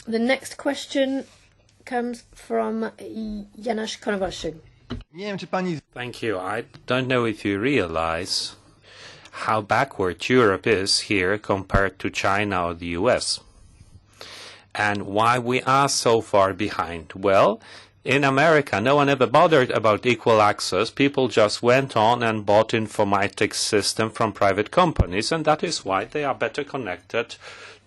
The next question comes from Janusz. Thank you. I don't know if you realize how backward Europe is here compared to China or the US, and why we are so far behind. Well, in America, no one ever bothered about equal access. People just went on and bought informatics system from private companies, and that is why they are better connected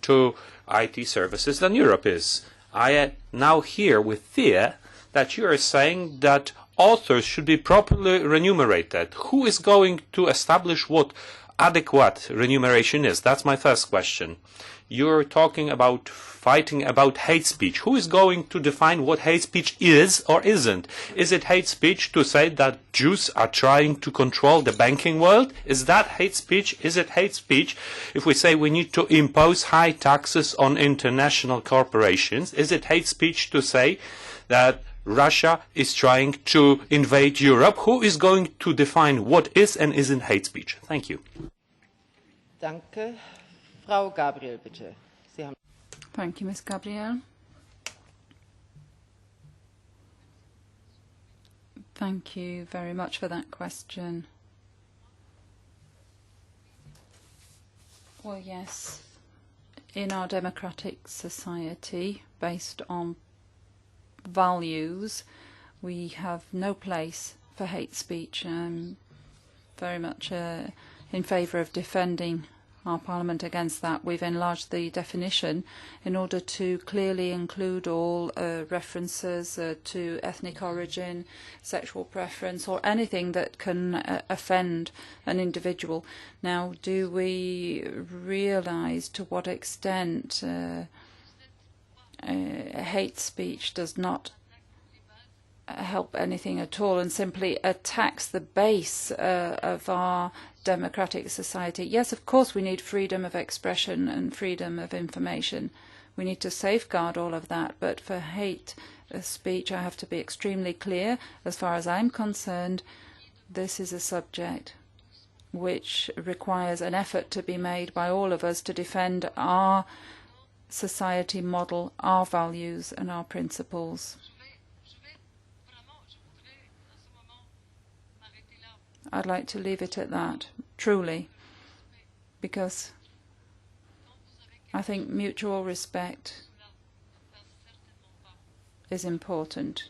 to IT services than Europe is. I now hear with fear that you are saying that authors should be properly remunerated. Who is going to establish what adequate remuneration is? That's my first question. You're talking about fighting about hate speech. Who is going to define what hate speech is or isn't? Is it hate speech to say that Jews are trying to control the banking world? Is that hate speech? Is it hate speech if we say we need to impose high taxes on international corporations? Is it hate speech to say that Russia is trying to invade Europe? Who is going to define what is and isn't hate speech? Thank you. Danke. Frau Gabriel, bitte. Sie haben Thank you, Ms. Gabriel. Thank you very much for that question. Well, yes, in our democratic society, based on values, we have no place for hate speech. I'm very much in favour of defending our Parliament against that. We've enlarged the definition in order to clearly include all references to ethnic origin, sexual preference, or anything that can offend an individual. Now, do we realise to what extent hate speech does not help anything at all and simply attacks the base of our democratic society? Yes, of course we need freedom of expression and freedom of information. We need to safeguard all of that, but for hate speech I have to be extremely clear. As far as I'm concerned, this is a subject which requires an effort to be made by all of us to defend our society model, our values and our principles. I'd like to leave it at that, truly, because I think mutual respect is important.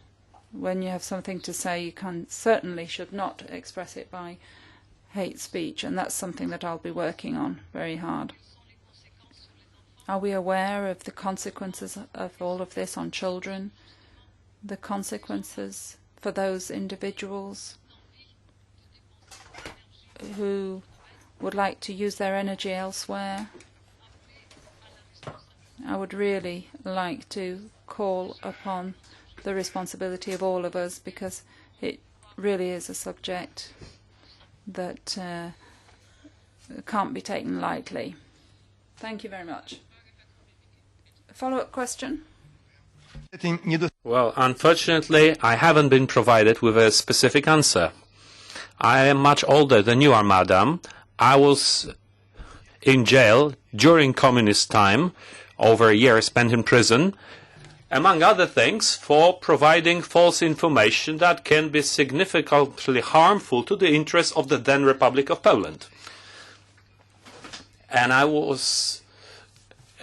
When you have something to say, you certainly should not express it by hate speech, and that's something that I'll be working on very hard. Are we aware of the consequences of all of this on children? The consequences for those individuals who would like to use their energy elsewhere? I would really like to call upon the responsibility of all of us, because it really is a subject that can't be taken lightly. Thank you very much. Follow-up question? Well, unfortunately, I haven't been provided with a specific answer. I am much older than you are, madam. I was in jail during communist time, over a year spent in prison, among other things, for providing false information that can be significantly harmful to the interests of the then Republic of Poland. And I was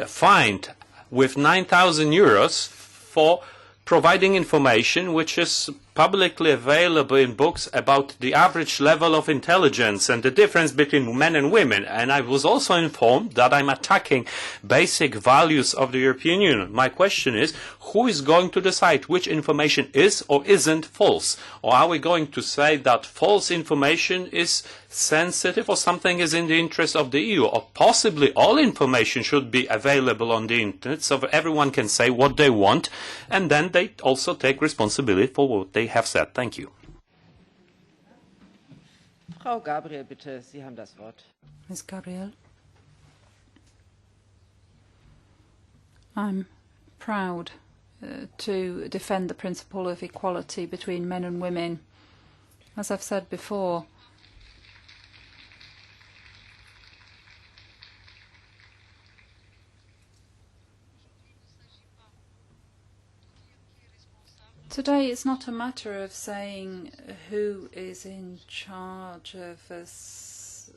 fined with 9,000 euros for providing information which is publicly available in books about the average level of intelligence and the difference between men and women. And I was also informed that I'm attacking basic values of the European Union. My question is, who is going to decide which information is or isn't false? Or are we going to say that false information is sensitive or something is in the interest of the EU? Or possibly all information should be available on the internet so that everyone can say what they want, and then they also take responsibility for what they have said. Thank you. Frau Gabriel, bitte, Sie haben das Wort. Ms. Gabriel. I'm proud to defend the principle of equality between men and women. As I've said before, Today it's not a matter of saying who is in charge of us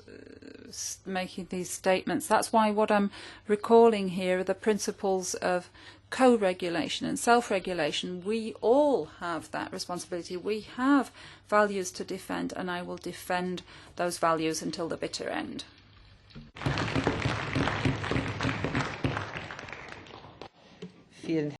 making these statements. That's why what I'm recalling here are the principles of co-regulation and self-regulation. We all have that responsibility. We have values to defend, and I will defend those values until the bitter end. Vielen